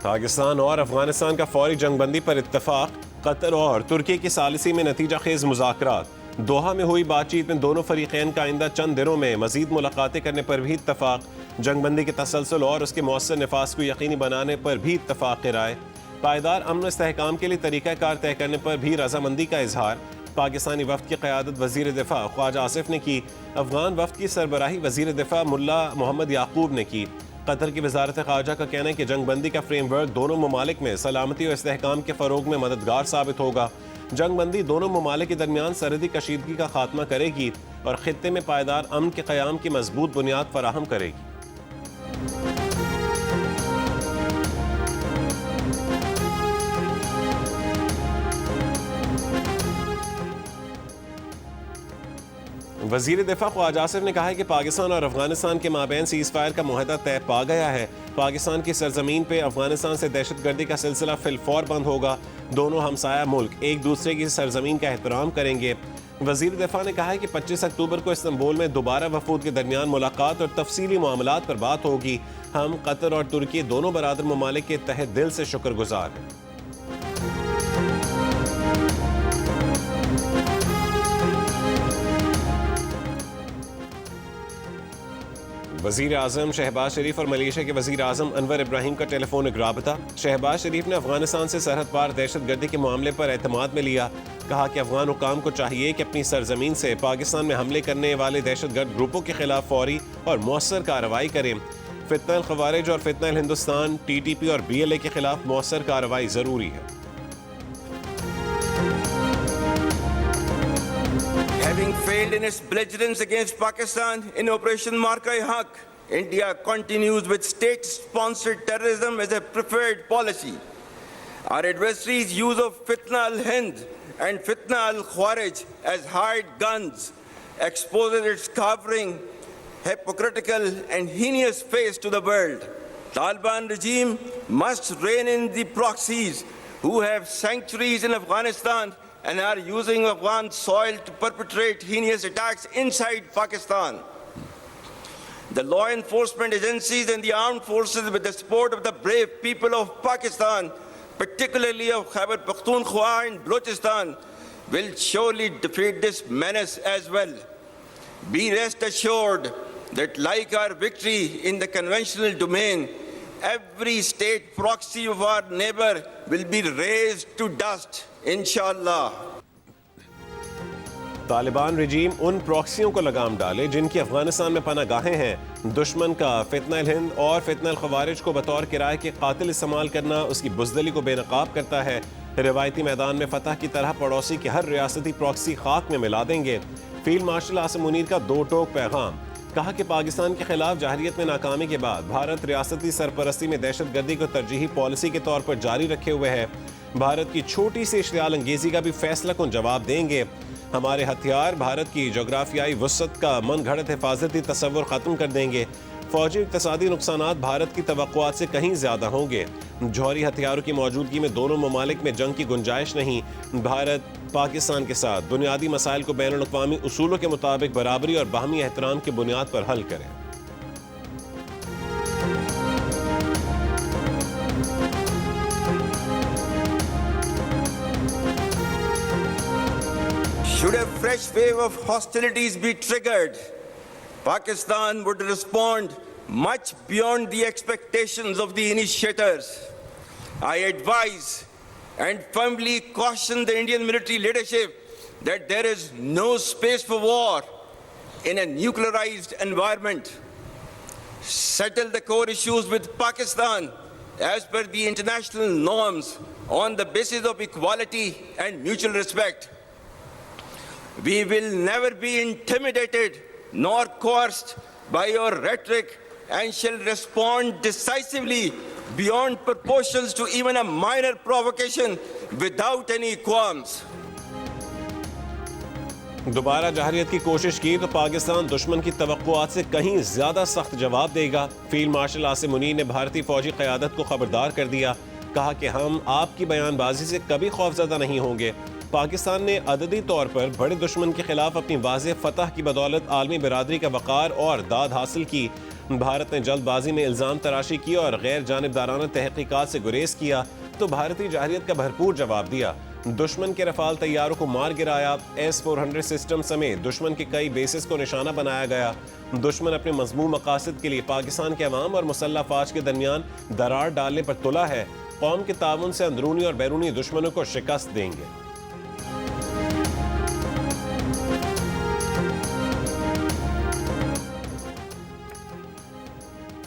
पाकिस्तान और अफगानिस्तान का फौरी जंगबंदी पर इत्तफाक। कतर और तुर्की की सालिसी में नतीजा खेज मुज़ाकरात। दोहा में हुई बातचीत में दोनों फरीकैन का आइंदा चंद दिनों में मजीद मुलाकातें करने पर भी इत्तफाक। जंगबंदी के तसलसल और उसके मौसर नफाज को यकीनी बनाने पर भी इत्तफाक राय। पायदार अमन इस्तेहकाम के लिए तरीक़ाकार तय करने पर भी रजामंदी का इजहार। पाकिस्तानी वफ्द की क़यादत वज़ीर दिफ़ा ख्वाजा आसिफ ने की। अफगान वफ्द की सरबराही वज़ीर दिफ़ा मुल्ला मोहम्मद याकूब ने की। कतर की वजारत ख़ारजा का कहना है कि जंगबंदी का फ्रेमवर्क दोनों ममालिक में सलामती और इस्तेहकाम के फ़रोग में मददगार साबित होगा। जंगबंदी दोनों ममालिक के दरमियान सरहदी कशीदगी का खात्मा करेगी और खित्ते में पायदार अमन के क़याम की मजबूत बुनियाद फराहम करेगी। वज़ीर दिफ़ा ख्वाजा आसिफ ने कहा है कि पाकिस्तान और अफगानिस्तान के माबैन सीज़ फायर का मुआहदा तय पा गया है। पाकिस्तान की सरजमीन पर अफगानिस्तान से दहशतगर्दी का सिलसिला फिलफौर बंद होगा। दोनों हमसाया मुल्क एक दूसरे की सरजमीन का एहतराम करेंगे। वज़ीर दिफ़ा ने कहा है कि 25 अक्टूबर को इस्तांबुल में दोबारा वफूद के दरमियान मुलाकात और तफसीली मामलात पर बात होगी। हम कतर और तुर्की दोनों बरादर ममालिक के तहे दिल से शुक्रगुजार हैं। वज़ीर आज़म शहबाज शरीफ और मलेशिया के वज़ीर आज़म अनवर इब्राहिम का टेलीफोनिक राबता। शहबाज शरीफ ने अफगानिस्तान से सरहद पार दहशतगर्दी के मामले पर एतमाद में लिया। कहा कि अफगान हुकाम को चाहिए कि अपनी सरजमीन से पाकिस्तान में हमले करने वाले दहशतगर्द ग्रुपों के खिलाफ फौरी और मौसर कार्रवाई करें। फितना खवारिज और फितना हिंदुस्तान, TTP और BLA के खिलाफ मौसर कार्रवाई ज़रूरी है। Having failed in its belligerence against Pakistan in Operation Marka-e-Haq, India continues with state-sponsored terrorism as a preferred policy. Our adversaries' use of Fitna al-Hind and Fitna al-Khawarij as hired guns exposes its cowering, hypocritical and heinous face to the world. Taliban regime must rein in the proxies who have sanctuaries in Afghanistan and are using Afghan soil to perpetrate heinous attacks inside Pakistan. The law enforcement agencies and the armed forces, with the support of the brave people of Pakistan, particularly of Khyber Pakhtunkhwa and Balochistan, will surely defeat this menace as well. Be rest assured that, like our victory in the conventional domain, every state proxy of our neighbor will be razed to dust, इंशाअल्लाह। तालिबान रजीम उन प्रॉक्सियों को लगाम डाले जिनकी अफगानिस्तान में पनागाहें हैं। दुश्मन का फितना हिंद और फितना खवारिज को बतौर किराए के कातिल इस्तेमाल करना उसकी बुज़दिली को बेनकाब करता है। रिवायती मैदान में फतह की तरह पड़ोसी की हर रियासती प्रॉक्सी खाक में मिला देंगे। फील्ड मार्शल आसिम मुनीर का दो टोक पैगाम। कहा कि पाकिस्तान के खिलाफ जहरियत में नाकामी के बाद भारत रियासती सरपरस्ती में दहशतगर्दी को तरजीही पॉलिसी के तौर पर जारी रखे हुए है। भारत की छोटी सी इश्तियाल अंगेजी का भी फैसला कुन जवाब देंगे। हमारे हथियार भारत की जोग्राफियाई वसअत का मन घड़त हिफाजती तस्वुर ख़त्म कर देंगे। फौजी इक़्तिसादी नुकसानात भारत की तवक्कुआत से कहीं ज़्यादा होंगे। जौहरी हथियारों की मौजूदगी में दोनों ममालिक में जंग की गुंजाइश नहीं। भारत पाकिस्तान के साथ बुनियादी मसाइल को बैनुल अक़वामी उसूलों के मुताबिक बराबरी और बाहमी एहतराम की बुनियाद पर हल करें। Should a fresh wave of hostilities be triggered, Pakistan would respond much beyond the expectations of the initiators. I advise and firmly caution the Indian military leadership that there is no space for war in a nuclearized environment. Settle the core issues with Pakistan as per the international norms on the basis of equality and mutual respect. We will never be intimidated nor coerced by your rhetoric and shall respond decisively beyond proportions to even a minor provocation without any qualms. दोबारा जहरियत की कोशिश की तो पाकिस्तान दुश्मन की तवक्कुआत से कहीं ज्यादा सख्त जवाब देगा। फील्ड मार्शल आसिम मुनीर ने भारतीय फौजी क़यादत को खबरदार कर दिया। कहा कि हम आपकी बयानबाजी से कभी खौफजदा नहीं होंगे। पाकिस्तान ने अददी तौर पर बड़े दुश्मन के खिलाफ अपनी वाज़ेह फतह की बदौलत आलमी बिरादरी का वक़ार और दाद हासिल की। भारत ने जल्दबाजी में इल्ज़ाम तराशी की और गैर जानिबदाराना तहकीकात से गुरेज किया तो भारतीय जाहिरियत का भरपूर जवाब दिया। दुश्मन के रफाल तैयारों को मार गिराया। S-400 सिस्टम समेत दुश्मन के कई बेसिस को निशाना बनाया गया। दुश्मन अपने मज़मूम मकासद के लिए पाकिस्तान के अवाम और मुसल्लह फ़ौज के दरमियान दरार डालने पर तुला है। कौम के ताउन से अंदरूनी और बैरूनी दुश्मनों को शिकस्त देंगे।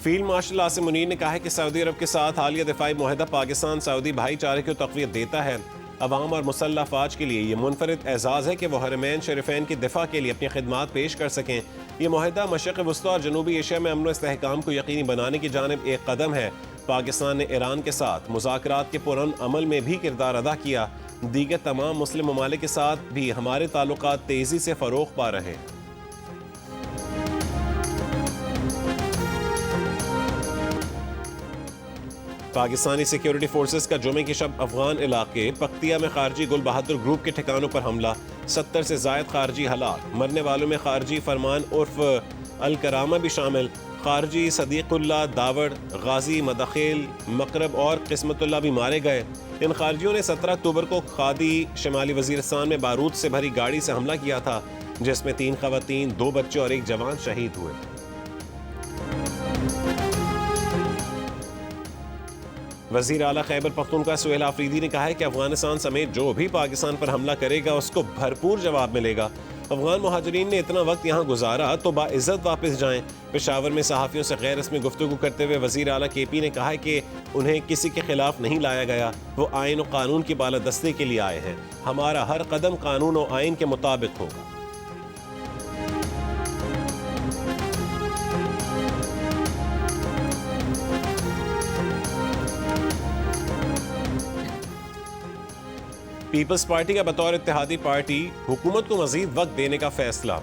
फील्ड मार्शल आसिम मुनीर ने कहा है कि सऊदी अरब के साथ हालिया दिफाई मुआहदा पाकिस्तान सऊदी भाईचारे को तक़वियत देता है। अवाम और मुसल्लह फ़ौज के लिए ये मुनफरिद एजाज़ है कि वह हरमैन शरीफैन की दिफा के लिए अपनी खिदमात पेश कर सकें। ये मुआहदा मशरिक़ वस्ता और जनूबी एशिया में अमन व इस्तेहकाम को यकीनी बनाने की जानिब एक कदम है। पाकिस्तान ने ईरान के साथ मुज़ाकरात के पुरअमन अमल में भी किरदार अदा किया। दीगर तमाम मुस्लिम ममालिक के साथ भी हमारे ताल्लुकात तेज़ी से फ़रोग़ पा रहे हैं। पाकिस्तानी सिक्योरिटी फोर्सेस का जुमे की शब अफगान इलाके पख्तिया में खारजी गुल बहादुर ग्रुप के ठिकानों पर हमला। 70 से ज़ायद खारजी हलाक। मरने वालों में खारजी फरमान उर्फ अल करामा भी शामिल। खारजी सदीकुल्ला दावड़, गाजी मदखेल, मकरब और किस्मतुल्ला भी मारे गए। इन खारजियों ने 17 अक्टूबर को खादी शिमाली वजीरिस्तान में बारूद से भरी गाड़ी से हमला किया था, जिसमें 3 ख़वातीन, 2 बच्चे और 1 जवान शहीद हुए। वज़ीर आला खैबर पख्तूनख्वा सुहेल आफरीदी ने कहा है कि अफगानिस्तान समेत जो भी पाकिस्तान पर हमला करेगा उसको भरपूर जवाब मिलेगा। अफगान मुहाजिरीन ने इतना वक्त यहाँ गुजारा तो बाइज़्ज़त वापस जाएं। पेशावर में सहाफ़ियों से गैर रस्मी गुफ्तगू करते हुए वज़ीर आला KP ने कहा है कि उन्हें किसी के खिलाफ नहीं लाया गया, वो आइन और कानून की बालादस्ती के लिए आए हैं। हमारा हर कदम कानून और आइन के मुताबिक होगा। पीपल्स पार्टी का बतौर इत्तेहादी पार्टी हुकूमत को मजीद वक्त देने का फैसला।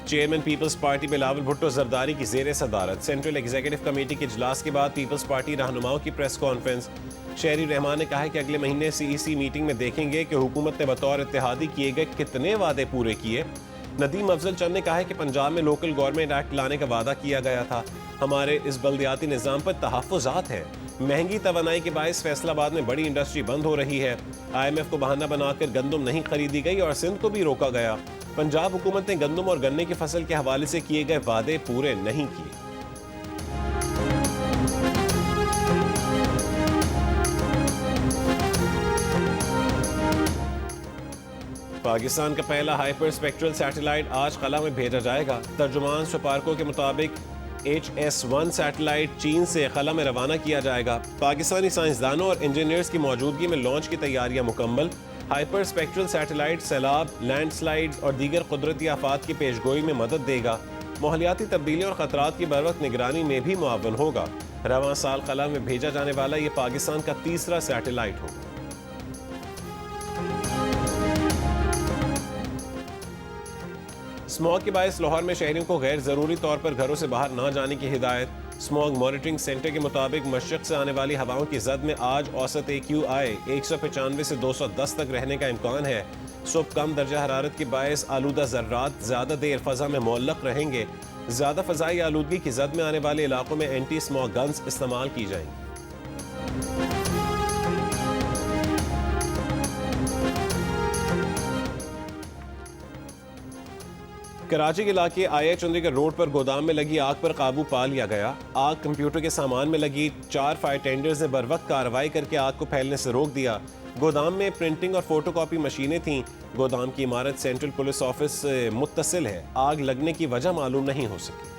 चेयरमैन पीपल्स पार्टी बिलावल भुट्टो जरदारी की ज़ेर सदारत सेंट्रल एग्जीक्यूटिव कमेटी के इजलास के बाद पीपल्स पार्टी रहनुमाओं की प्रेस कॉन्फ्रेंस। शहरी रहमान ने कहा है कि अगले महीने CEC मीटिंग में देखेंगे कि हुकूमत ने बतौर इत्तेहादी किए गए कितने वादे पूरे किए। नदीम अफजल चंद ने कहा है कि पंजाब में लोकल गवर्नमेंट एक्ट लाने का वादा किया गया था। हमारे इस बल्दियाती निज़ाम पर तहफ़्फ़ुज़ात हैं। महंगी तवानाई के बायस फैसलाबाद में बड़ी इंडस्ट्री बंद हो रही है। IMF को बहाना बनाकर गंदम नहीं खरीदी गई और सिंध को भी रोका गया। पंजाब हुकूमत ने गंदम और गन्ने की फसल के हवाले से किए गए वादे पूरे नहीं किए। पाकिस्तान का पहला हाइपर स्पेक्ट्रल सैटेलाइट आज खला में भेजा जाएगा। तर्जुमान सुपार्को के मुताबिक HS-1 सैटेलाइट चीन से खला में रवाना किया जाएगा। पाकिस्तानी साइंसदानों और इंजीनियर्स की मौजूदगी में लॉन्च की तैयारियां मुकम्मल। हाइपर स्पेक्ट्रल सैटेलाइट सैलाब, लैंडस्लाइड और दीगर कुदरती आफात की पेशगोई में मदद देगा। माहौलियाती तब्दीली और खतरात की बरवक्त निगरानी में भी मुआवन होगा। रवां साल खला में भेजा जाने वाला ये पाकिस्तान का तीसरा सैटेलाइट होगा। स्मॉग के बायस लाहौर में शहरियों को गैर ज़रूरी तौर पर घरों से बाहर ना जाने की हिदायत। स्मॉग मॉनिटरिंग सेंटर के मुताबिक मशरक़ से आने वाली हवाओं की जद में आज औसत AQI 195 से 210 तक रहने का इम्कान है। सुबह कम दर्जा हरारत के बायस आलूदा ज़र्रात ज़्यादा देर फ़ज़ा में मुअल्लक़ रहेंगे। ज़्यादा फ़ज़ाई आलूदगी की जद में आने वाले इलाकों में एंटी स्मॉग गन्स इस्तेमाल की जाएंगी। कराची के इलाके आया चंद्रीगढ़ रोड पर गोदाम में लगी आग पर काबू पा लिया गया। आग कंप्यूटर के सामान में लगी। 4 फायर टेंडर्स ने बर वक्त कार्रवाई करके आग को फैलने से रोक दिया। गोदाम में प्रिंटिंग और फोटोकॉपी मशीनें थीं। गोदाम की इमारत सेंट्रल पुलिस ऑफिस से मुत्तसिल है। आग लगने की वजह मालूम नहीं हो सकी।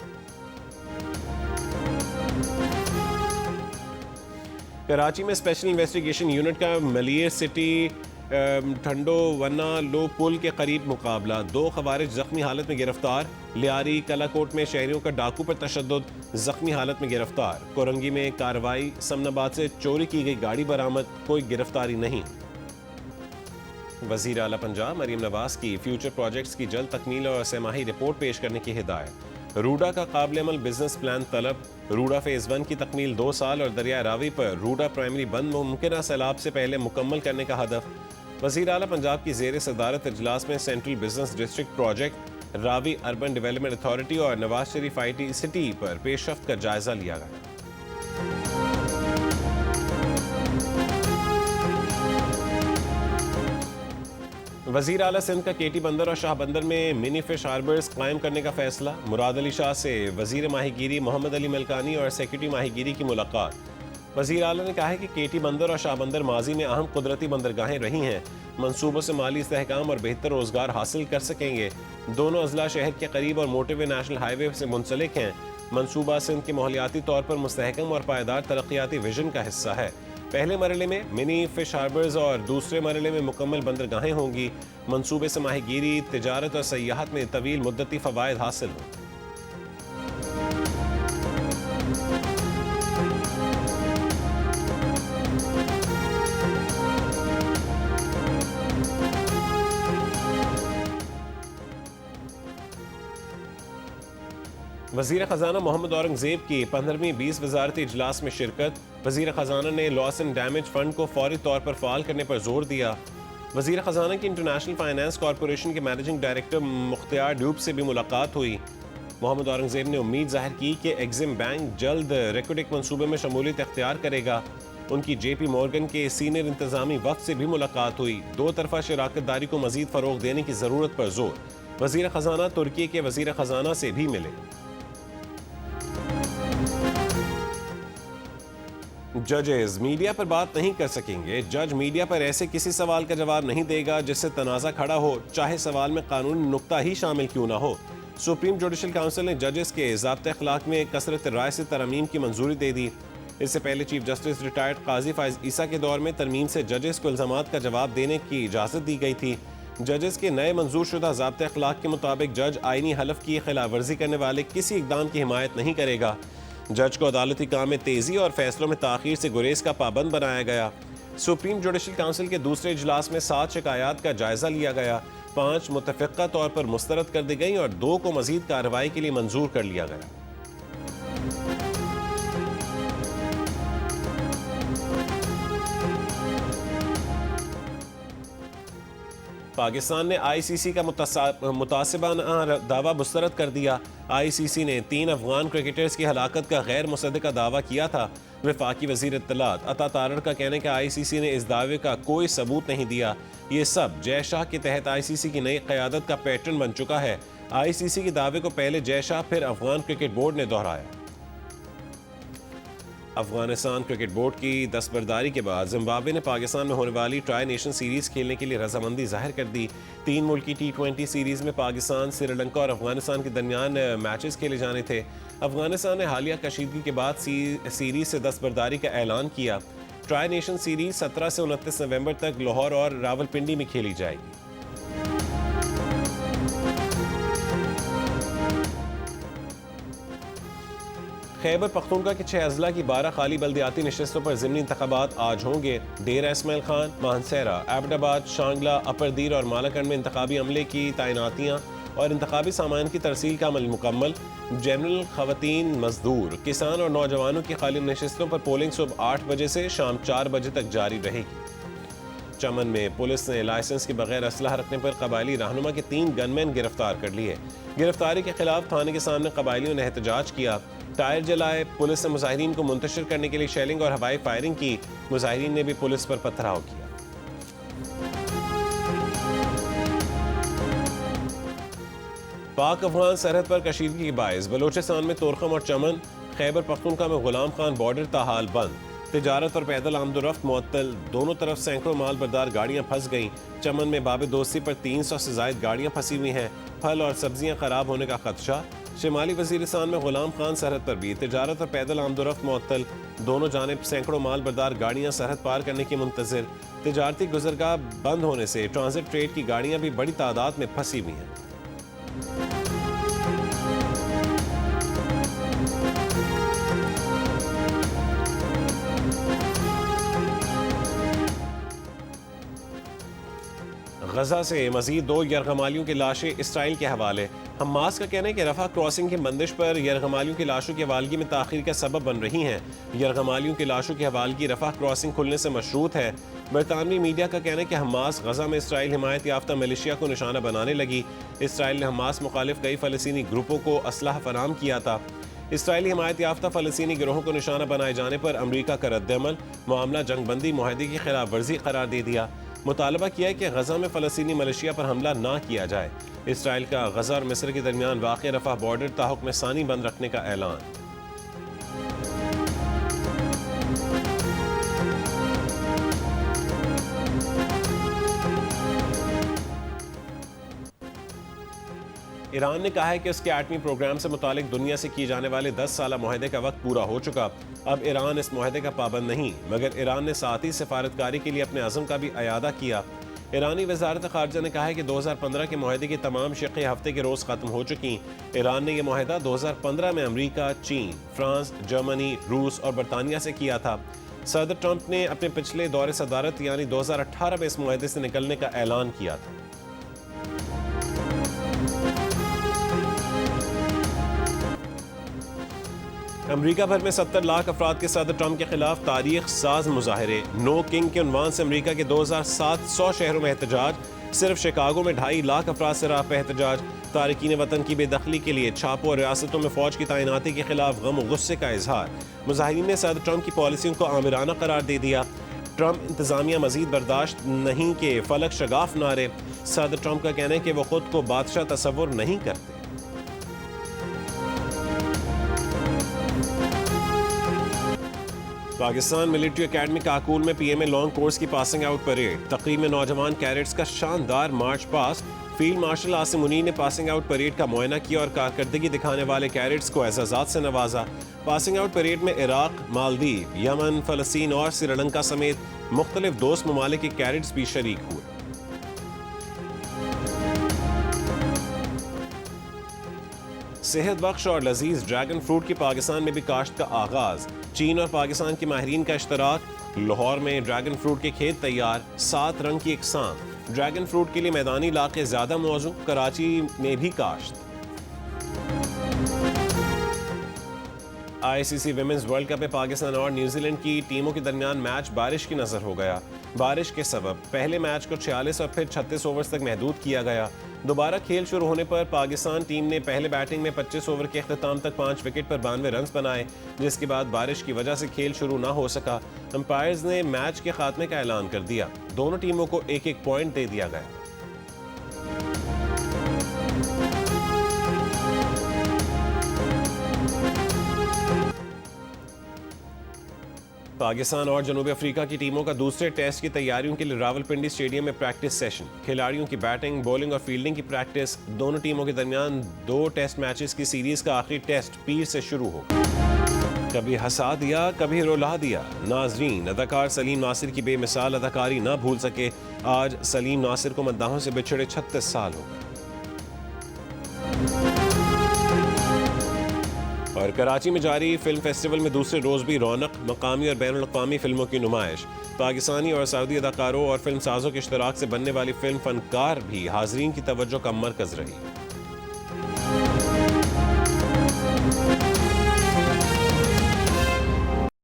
कराची में स्पेशल इन्वेस्टिगेशन यूनिट का मलियर सिटी ठंडो वन्ना लो पुल के करीब मुकाबला। 2 खवारिज जख्मी हालत में गिरफ्तार। लियारी कलाकोट में शहरियों का डाकू पर तशद्दुद, जख्मी हालत में गिरफ्तार। कोरंगी में कार्रवाई। समनाबाद से चोरी की गई गाड़ी बरामद, कोई गिरफ्तारी नहीं। वज़ीर आला पंजाब मरीम नवाज की फ्यूचर प्रोजेक्ट्स की जल्द तकमील और सहमाही रिपोर्ट पेश करने की हिदायत। रूडा का काबिल अमल बिजनेस प्लान तलब। रूडा फेज़ 1 की तकमील 2 साल और दरिया रावी पर रूडा प्राइमरी बंद मुमकिन सैलाब से पहले मुकम्मल करने का हदफ। वज़ीर आला पंजाब की ज़ेर सदारत इजलास में central business district project Ravi urban development authority और नवाज शरीफ IT सिटी पर पेशरफ्त का जायजा लिया गया। वजीर आला सिंध का केटी बंदर और शाह बंदर में मिनी फिश हार्बर्स कायम करने का फैसला। मुराद अली शाह से वजीर माहीगीरी मोहम्मद अली मलकानी और सेक्रेटरी माहीगीरी की मुलाकात। वजीर आला ने कहा है कि केटी बंदर और शाह बंदर माजी में अहम कुदरती बंदरगाहें रही हैं। मनसूबों से माली इस्तेहकाम और बेहतर रोजगार हासिल कर सकेंगे। दोनों अजला शहर के करीब और मोटरवे नेशनल हाईवे से मुंसलिक हैं। मनसूबा सिंध के माहौलियाती तौर पर मुस्तहकम और पायदार तरक्याती विजन का हिस्सा है। पहले मरहले में मिनी फिश हार्बर्स और दूसरे मरहले में मुकम्मल बंदरगाहें होंगी। मंसूबे से माहीगीरी, तिजारत और सयाहत में तवील मुद्दती फ़वाइद हासिल हों। वज़ीर ख़जाना मोहम्मद औरंगज़ेब की 15वीं 20 वज़ारती इजलास में शिरकत। वज़ीर ख़जाना ने लॉस एंड डैमेज फ़ंड को फौरी तौर पर फ़ाल करने पर जोर दिया। वज़ीर ख़जाना की इंटरनेशनल फाइनेंस कॉरपोरेशन के मैनेजिंग डायरेक्टर मुख्तियार ड्यूब से भी मुलाकात हुई। मोहम्मद औरंगज़ेब ने उम्मीद जाहिर की कि एग्जिम बैंक जल्द रेकोडिक मनसूबे में शमूलियत इख्तियार करेगा। उनकी JP मॉर्गन के सीनियर इंतज़ामी वक्त से भी मुलाकात हुई। दो तरफ़ा शराकत दारी को मज़ीद फ़रोग़ देने की ज़रूरत पर जोर। वज़ीर ख़जाना तुर्की के वज़ीर ख़जाना से भी मिले। जजेस मीडिया पर बात नहीं कर सकेंगे। जज मीडिया पर ऐसे किसी सवाल का जवाब नहीं देगा जिससे तनाज़ा खड़ा हो, चाहे सवाल में कानूनी नुक्ता ही शामिल क्यों ना हो। सुप्रीम जुडिशल काउंसिल ने जजेस के ज़ाब्ते अखलाक में कसरत राय से तरमीम की मंजूरी दे दी। इससे पहले चीफ जस्टिस रिटायर्ड काजी फाइज ईसा के दौर में तरमीम से जजेस को इल्ज़ामात का जवाब देने की इजाज़त दी गई थी। जजेस के नए मंजूर शुदा ज़ाब्ते अखलाक के मुताबिक जज आईनी हलफ की खिलाफ वर्जी करने वाले किसी इकदाम की हिमायत नहीं करेगा। जज को अदालती काम में तेज़ी और फैसलों में ताख़ीर से गुरेज का पाबंद बनाया गया। सुप्रीम जुडिशल काउंसिल के दूसरे इजलास में 7 शिकायत का जायजा लिया गया। 5 मुतफ़िक़ा तौर पर मुस्तरद कर दी गई और 2 को मज़ीद कार्रवाई के लिए मंजूर कर लिया गया। पाकिस्तान ने ICC का मुतासिबाना दावा मुस्तरद कर दिया। ICC ने 3 अफगान क्रिकेटर्स की हलाकत का गैर मुसद्दक़ा दावा किया था। वफाकी वज़ीर इत्तलात अता तारड़ का कहने का ICC ने इस दावे का कोई सबूत नहीं दिया। ये सब जय शाह के तहत ICC की नई क़यादत का पैटर्न बन चुका है। ICC के दावे को पहले जय शाह फिर अफगान क्रिकेट बोर्ड ने दोहराया। अफगानिस्तान क्रिकेट बोर्ड की दस्तबरदारी के बाद जिम्बाब्वे ने पाकिस्तान में होने वाली ट्राई नेशन सीरीज़ खेलने के लिए रजामंदी जाहिर कर दी। 3 मुल्की T20 सीरीज़ में पाकिस्तान, श्रीलंका और अफगानिस्तान के दरमियान मैचेस खेले जाने थे। अफगानिस्तान ने हालिया कशीदगी के बाद सीरीज़ से दस्तबरदारी का ऐलान किया। ट्राई नेशन सीरीज़ 17 से 29 नवंबर तक लाहौर और रावलपिंडी में खेली जाएगी। खैबर पख्तूनख्वा के 6 अजला की 12 खाली बल्दियाती नशस्तों पर ज़िमनी इंतखाबात आज होंगे। डेरा इस्माइल खान, मानसहरा, एबटाबाद, शांगला, अपरदीर और मालाकंड में इंतखाबी अमले की तैनातियाँ और इंतखाबी सामान की तरसील का अमल मुकम्मल। जनरल, खवातीन, मजदूर, किसान और नौजवानों की खाली नशस्तों पर पोलिंग सुबह 8 बजे से शाम 4 बजे तक जारी रहेगी। चमन में पुलिस ने लाइसेंस के बगैर असलहा रखने पर कबायली रहनुमा के 3 गनमैन गिरफ्तार कर लिए। गिरफ्तारी के खिलाफ थाने के सामने कबायलियों ने एहतजाज किया, टायर जलाए। पुलिस ने मुजाहिरीन को मुंतशिर करने के लिए शेलिंग और हवाई फायरिंग की। मुजाहिरीन ने भी पुलिस पर पथराव किया। पाक अफगान सरहद पर कशीदगी के बायस बलोचिस्तान में तोरखम और चमन, खैबर पख्तूनख्वा में गुलाम खान बॉर्डर ताहाल बंद। तिजारत और पैदल आमदोरफ्त मुअत्तल, दोनों तरफ सैकड़ों माल बरदार गाड़ियां फंस गईं। चमन में बाब दोस्ती पर 300 से जायद गाड़ियां फंसी हुई हैं। फल और सब्जियां खराब होने का खदशा। शिमाली वजीरिस्तान में गुलाम खान सरहद पर भी तिजारत और पैदल आमदोरफ्त मुअत्तल, दोनों जानिब सैकड़ों माल बरदार गाड़ियां सरहद पार करने की मुंतज़िर। तिजारती गुजरगाह बंद होने से ट्रांजिट ट्रेड की गाड़ियां भी बड़ी तादाद में फंसी हुई हैं। गजा से मजीद 2 यरगमालियों की लाशें इसराइल के हवाले। हमास का कहना है कि रफा क्रॉसिंग की बंदिश पर यरगमालियों की लाशों की हवालगी में ताखीर का सबब बन रही हैं। यरगमालियों की लाशों की हवालगी रफा क्रॉसिंग खुलने से मशरूत है। बरतानवी मीडिया का कहना है कि हमास गजा में इसराइल हिमायत याफ्ता मिलिशिया को निशाना बनाने लगी। इसराइल ने हमास मुखालिफ कई फ़लस्तीनी ग्रुपों को असलहा फराहम किया था। इसराइली हिमायत याफ्ता फ़लस्तीनी गिरोहों को निशाना बनाए जाने पर अमरीका का रद्द-ए-अमल, मामला जंगबंदी मुआहदे की खिलाफ वर्जी करार दे दिया। मुतालबा किया है कि गजा में फ़लस्तीनी मिलिशिया पर हमला ना किया जाए। इसराइल का गजा और मिस्र के दरमियान वाक़ रफ़ा बॉर्डर ताहुक्म सानी बंद रखने का ऐलान। ईरान ने कहा है कि उसके एटमी प्रोग्राम से मुतालिक दुनिया से किए जाने वाले 10 साला मुआहदे का वक्त पूरा हो चुका। अब ईरान इस मुआहदे का पाबंद नहीं, मगर ईरान ने साथी सिफारतकारी के लिए अपने अज़म का भी अयादा किया। ईरानी वज़ारत ख़ारजा ने कहा है कि 2015 के मुआहदे की तमाम शिक़ें हफ्ते के रोज़ ख़त्म हो चुकी। ईरान ने यह मुआहदा 2015 में अमरीका, चीन, फ्रांस, जर्मनी, रूस और बरतानिया से किया था। सदर ट्रंप ने अपने पिछले दौरे सदारत यानी 2018 में इस मुआहदे से निकलने का ऐलान किया था। अमरीका भर में 70 लाख अफराद के सदर ट्रंप के खिलाफ तारीख साज मुजाहरे। नो किंग के उन्वान से अमरीका के 2700 शहरों में एहतजाज। सिर्फ शिकागो में 2.5 लाख अफराद से राह पे एहतजाज। तारकीन वतन की बेदखली के लिए छापों और रियासतों में फौज की तैनाती के खिलाफ गम और गुस्से का इजहार। मुजाहिरीन ने सदर ट्रंप की पॉलिसियों को आमिराना करार दे दिया। ट्रंप इंतजामिया मजीद बर्दाश्त नहीं के फलक शगाफ नारे। सदर ट्रंप का कहना है कि वो खुद को बादशाह तस्वुर नहीं करते। पाकिस्तान मिलिट्री एकेडमी काकूल में पीएमए लॉन्ग कोर्स की पासिंग आउट परेड। तकरीब में नौजवान कैडेट्स का शानदार march past. Field marshal Asim Munir ने पासिंग आउट परेड का मुआयना किया और कारकर्दगी दिखाने वाले कैडेट्स को एजाज़ात से नवाजा। पासिंग आउट परेड में इराक, मालदीव, यमन, फ़लस्तीन और श्रीलंका समेत मुख्तलिफ दोस्त ममालिक के कैडेट्स भी शरीक हुए। सेहत बख्श और लजीज ड्रैगन फ्रूट की पाकिस्तान में भी काश्त का आगाज। चीन और पाकिस्तान के माहिरीन का इश्तराक। लाहौर में ड्रैगन फ्रूट के खेत तैयार। 7 रंग की इकसाम। ड्रैगन फ्रूट के लिए मैदानी इलाके ज्यादा मौजू। कराची में भी काश्त। ICC विमेंस वर्ल्ड कप में पाकिस्तान और न्यूजीलैंड की टीमों के दरमियान मैच बारिश की नजर हो गया। बारिश के सबब पहले मैच को 46 और फिर 36 ओवर्स तक महदूद किया गया। दोबारा खेल शुरू होने पर पाकिस्तान टीम ने पहले बैटिंग में 25 ओवर के अख्ताम तक 5 विकेट पर 92 रन बनाए, जिसके बाद बारिश की वजह से खेल शुरू ना हो सका। अंपायर्स ने मैच के खात्मे का ऐलान कर दिया। दोनों टीमों को 1-1 पॉइंट दे दिया गया। पाकिस्तान और जनूबी अफ्रीका की टीमों का दूसरे टेस्ट की तैयारियों के लिए रावलपिंडी स्टेडियम में प्रैक्टिस सेशन। खिलाड़ियों की बैटिंग, बॉलिंग और फील्डिंग की प्रैक्टिस। दोनों टीमों के दरमियान 2 टेस्ट मैचेस की सीरीज का आखिरी टेस्ट पीर से शुरू हो। कभी हंसा दिया, कभी रुला दिया। नाजरीन, अदाकार सलीम नासिर की बेमिसाल अदाकारी ना भूल सके। आज सलीम नासिर को मद्दाहों से बिछड़े 36 साल हो गए। और कराची में जारी फिल्म फेस्टिवल में दूसरे रोज भी रौनक। मकामी और बैनुल अक़वामी फिल्मों की नुमाइश। पाकिस्तानी और सऊदी अदाकारों और फिल्म साजों के इश्तराक से बनने वाली फिल्म फनकार भी हाजरीन की तवज्जो का मरकज रही।